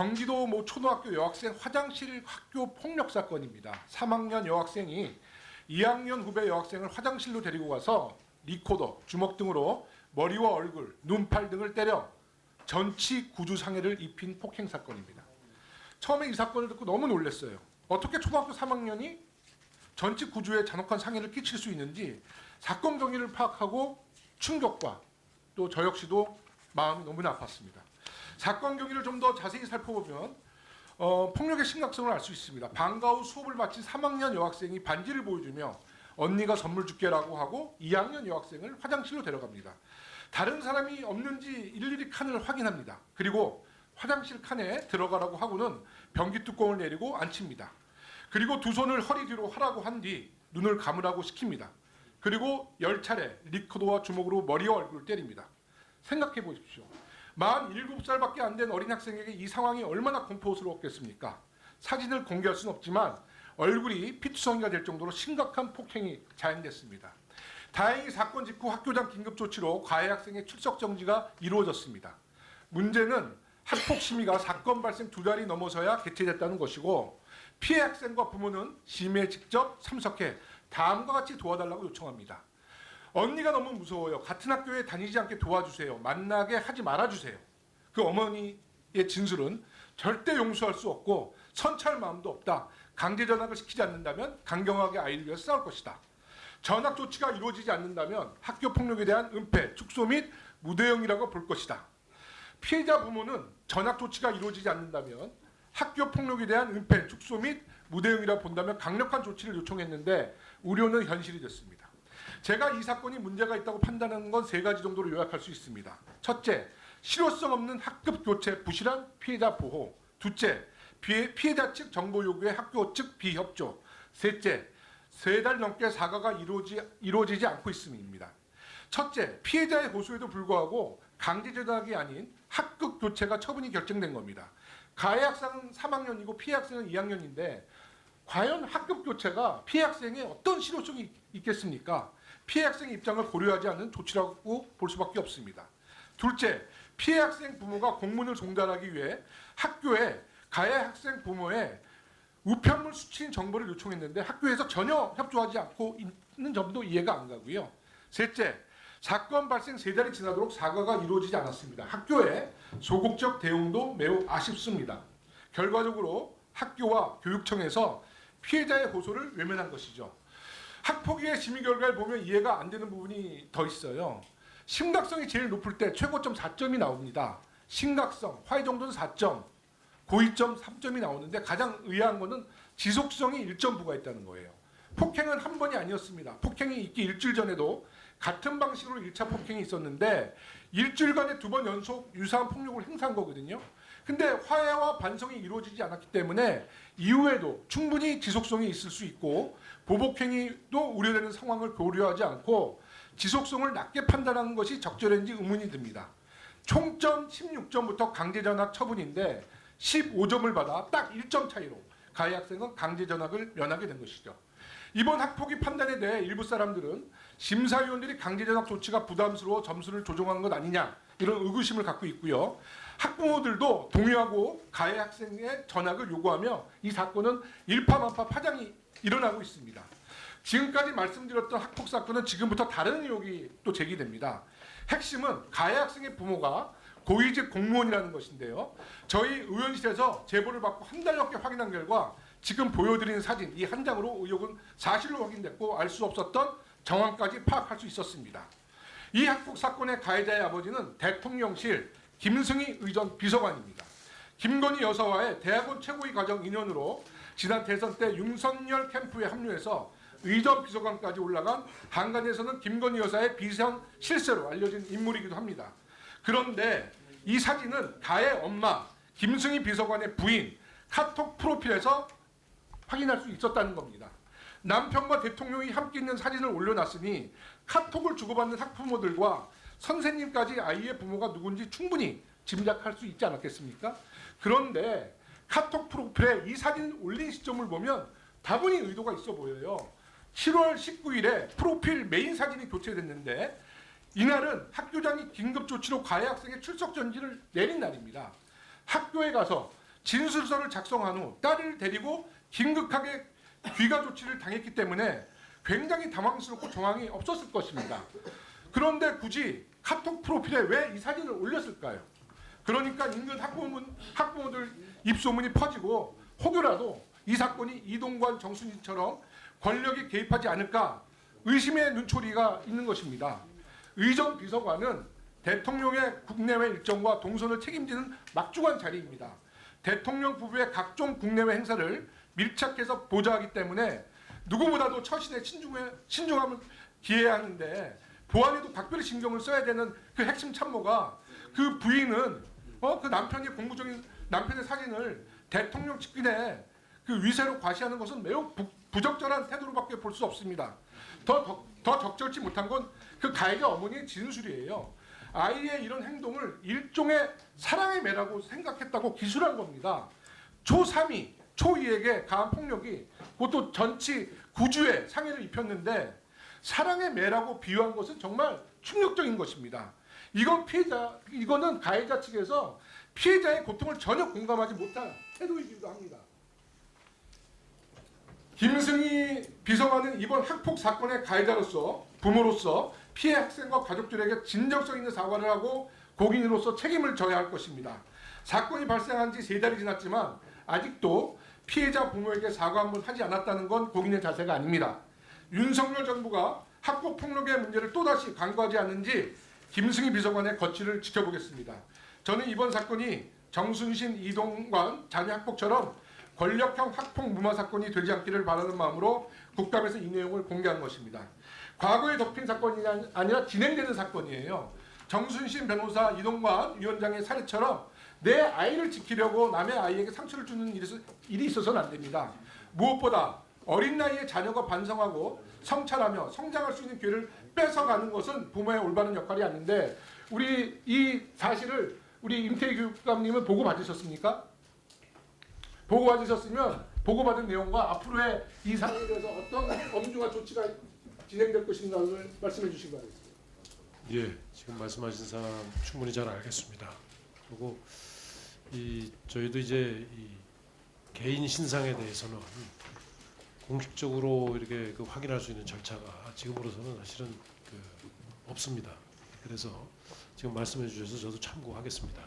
경기도 모 초등학교 여학생 화장실 학교 폭력 사건입니다. 3학년 여학생이 2학년 후배 여학생을 화장실로 데리고 가서 리코더, 주먹 등으로 머리와 얼굴, 눈, 팔 등을 때려 전치 구주 상해를 입힌 폭행 사건입니다. 처음에 이 사건을 듣고 너무 놀랐어요. 어떻게 초등학교 3학년이 전치 구주에 잔혹한 상해를 끼칠 수 있는지 사건 경위를 파악하고 충격과 또 저 역시도 마음이 너무나 아팠습니다. 사건 경위를 좀 더 자세히 살펴보면 폭력의 심각성을 알 수 있습니다. 방과 후 수업을 마친 3학년 여학생이 반지를 보여주며 언니가 선물 줄게라고 하고 2학년 여학생을 화장실로 데려갑니다. 다른 사람이 없는지 일일이 칸을 확인합니다. 그리고 화장실 칸에 들어가라고 하고는 변기 뚜껑을 내리고 앉힙니다. 그리고 두 손을 허리 뒤로 하라고 한 뒤 눈을 감으라고 시킵니다. 그리고 10차례 리코더와 주먹으로 머리와 얼굴을 때립니다. 생각해 보십시오. 47살밖에 안 된 어린 학생에게 이 상황이 얼마나 공포스러웠겠습니까? 사진을 공개할 수는 없지만 얼굴이 피투성이가 될 정도로 심각한 폭행이 자행됐습니다. 다행히 사건 직후 학교장 긴급조치로 가해 학생의 출석 정지가 이루어졌습니다. 문제는 학폭 심의가 사건 발생 2달이 넘어서야 개최됐다는 것이고 피해 학생과 부모는 심의에 직접 참석해 다음과 같이 도와달라고 요청합니다. 언니가 너무 무서워요. 같은 학교에 다니지 않게 도와주세요. 만나게 하지 말아주세요. 그 어머니의 진술은 절대 용서할 수 없고 선처할 마음도 없다. 강제 전학을 시키지 않는다면 강경하게 아이를 위해 싸울 것이다. 전학 조치가 이루어지지 않는다면 학교 폭력에 대한 은폐, 축소 및 무대응이라고 볼 것이다. 피해자 부모는 전학 조치가 이루어지지 않는다면 학교 폭력에 대한 은폐, 축소 및 무대응이라고 본다면 강력한 조치를 요청했는데 우려는 현실이 됐습니다. 제가 이 사건이 문제가 있다고 판단하는 건 3가지 정도로 요약할 수 있습니다. 첫째, 실효성 없는 학급 교체 부실한 피해자 보호. 둘째, 피해자 측 정보 요구에 학교 측 비협조. 셋째, 3달 넘게 사과가 이루어지지 않고 있음입니다. 첫째, 피해자의 고소에도 불구하고 강제 전학이 아닌 학급 교체가 처분이 결정된 겁니다. 가해 학생은 3학년이고 피해 학생은 2학년인데 과연 학급 교체가 피해 학생에 어떤 실효성이 있겠습니까? 피해 학생의 입장을 고려하지 않는 조치라고 볼 수밖에 없습니다. 둘째, 피해 학생 부모가 공문을 송달하기 위해 학교에 가해 학생 부모의 우편물 수취인 정보를 요청했는데 학교에서 전혀 협조하지 않고 있는 점도 이해가 안 가고요. 셋째, 사건 발생 3달이 지나도록 사과가 이루어지지 않았습니다. 학교의 소극적 대응도 매우 아쉽습니다. 결과적으로 학교와 교육청에서 피해자의 고소를 외면한 것이죠. 학폭위의 심의 결과를 보면 이해가 안 되는 부분이 더 있어요. 심각성이 제일 높을 때 최고점 4점이 나옵니다. 심각성, 화해 정도는 4점, 고의점 3점이 나오는데 가장 의아한 것은 지속성이 1점 부과했다는 거예요. 폭행은 한 번이 아니었습니다. 폭행이 있기 일주일 전에도 같은 방식으로 1차 폭행이 있었는데 일주일간에 2번 연속 유사한 폭력을 행사한 거거든요. 근데 화해와 반성이 이루어지지 않았기 때문에 이후에도 충분히 지속성이 있을 수 있고 보복행위도 우려되는 상황을 고려하지 않고 지속성을 낮게 판단하는 것이 적절한지 의문이 듭니다. 총점 16점부터 강제전학 처분인데 15점을 받아 딱 1점 차이로 가해 학생은 강제전학을 면하게 된 것이죠. 이번 학폭위 판단에 대해 일부 사람들은 심사위원들이 강제전학 조치가 부담스러워 점수를 조정한 것 아니냐 이런 의구심을 갖고 있고요. 학부모들도 동의하고 가해 학생의 전학을 요구하며 이 사건은 일파만파 파장이 일어나고 있습니다. 지금까지 말씀드렸던 학폭 사건은 지금부터 다른 의혹이 또 제기됩니다. 핵심은 가해 학생의 부모가 고위직 공무원이라는 것인데요. 저희 의원실에서 제보를 받고 한 달 넘게 확인한 결과 지금 보여드리는 사진 이 한 장으로 의혹은 사실로 확인됐고 알 수 없었던 정황까지 파악할 수 있었습니다. 이 학폭 사건의 가해자의 아버지는 대통령실 김승희 의전 비서관입니다. 김건희 여사와의 대학원 최고위 과정 인연으로 지난 대선 때 윤석열 캠프에 합류해서 의전 비서관까지 올라간 한간에서는 김건희 여사의 비선 실세로 알려진 인물이기도 합니다. 그런데 이 사진은 가해 엄마 김승희 비서관의 부인 카톡 프로필에서 확인할 수 있었다는 겁니다. 남편과 대통령이 함께 있는 사진을 올려놨으니 카톡을 주고받는 학부모들과 선생님까지 아이의 부모가 누군지 충분히 짐작할 수 있지 않았겠습니까? 그런데 카톡 프로필에 이 사진을 올린 시점을 보면 다분히 의도가 있어 보여요. 7월 19일에 프로필 메인 사진이 교체됐는데 이날은 학교장이 긴급조치로 가해 학생의 출석 정지를 내린 날입니다. 학교에 가서 진술서를 작성한 후 딸을 데리고 긴급하게 귀가 조치를 당했기 때문에 굉장히 당황스럽고 정황이 없었을 것입니다. 그런데 굳이 카톡 프로필에 왜 이 사진을 올렸을까요? 그러니까 인근 학부모들 입소문이 퍼지고 혹여라도 이 사건이 이동관 정순신처럼 권력이 개입하지 않을까 의심의 눈초리가 있는 것입니다. 의정 비서관은 대통령의 국내외 일정과 동선을 책임지는 막중한 자리입니다. 대통령 부부의 각종 국내외 행사를 밀착해서 보좌하기 때문에 누구보다도 처신에 신중함을 기해야 하는데 보안에도 각별히 신경을 써야 되는 그 핵심 참모가 그 부인은 그 남편이 공부 중인 남편의 사진을 대통령 측근에 그 위세로 과시하는 것은 매우 부적절한 태도로밖에 볼 수 없습니다. 더 적절치 못한 건 그 가해자 어머니의 진술이에요. 아이의 이런 행동을 일종의 사랑의 매라고 생각했다고 기술한 겁니다. 초3이 초2에게 가한 폭력이 그것도 전치 9주에 상해를 입혔는데 사랑의 매라고 비유한 것은 정말 충격적인 것입니다. 이거는 가해자 측에서 피해자의 고통을 전혀 공감하지 못한 태도이기도 합니다. 김승희 비서관은 이번 학폭 사건의 가해자로서 부모로서 피해 학생과 가족들에게 진정성 있는 사과를 하고 공인으로서 책임을 져야 할 것입니다. 사건이 발생한 지 3달이 지났지만 아직도 피해자 부모에게 사과 한 번 하지 않았다는 건 공인의 자세가 아닙니다. 윤석열 정부가 학폭 폭력의 문제를 또다시 간과하지 않는지 김승희 비서관의 거취를 지켜보겠습니다. 저는 이번 사건이 정순신, 이동관 자녀 학폭처럼 권력형 학폭 무마 사건이 되지 않기를 바라는 마음으로 국감에서 이 내용을 공개한 것입니다. 과거에 덮인 사건이 아니라 진행되는 사건이에요. 정순신 변호사, 이동관 위원장의 사례처럼 내 아이를 지키려고 남의 아이에게 상처를 주는 일이 있어서는 안 됩니다. 무엇보다 어린 나이에 자녀가 반성하고 성찰하며 성장할 수 있는 기회를 뺏어가는 것은 부모의 올바른 역할이 아닌데 우리 이 사실을 우리 임태희 교육감님은 보고 받으셨습니까? 보고 받으셨으면 보고받은 내용과 앞으로의 이 사안에 대해서 어떤 엄중한 조치가 진행될 것인가를 말씀해 주시기 바랍니다. 예, 지금 말씀하신 사항 충분히 잘 알겠습니다. 그리고 저희도 이제 이 개인 신상에 대해서는 공식적으로 이렇게 확인할 수 있는 절차가 지금으로서는 사실은 없습니다. 그래서 지금 말씀해 주셔서 저도 참고하겠습니다.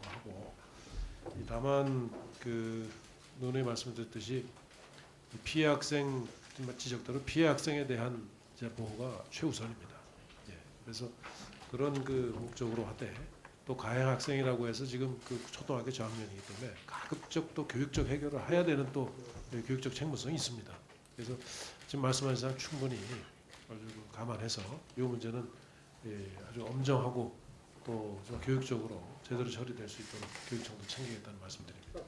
하고 다만 논의 말씀드렸듯이 피해 학생 지적대로 피해 학생에 대한 보호가 최우선입니다. 예, 그래서 그런 목적으로 하되 또 가해 학생이라고 해서 지금 초등학교 저학년이기 때문에 가급적 또 교육적 해결을 해야 되는 또 교육적 책무성이 있습니다. 그래서 지금 말씀하신 사항 충분히 아주 감안해서 이 문제는 아주 엄정하고 또 교육적으로 제대로 처리될 수 있도록 교육청도 챙기겠다는 말씀드립니다.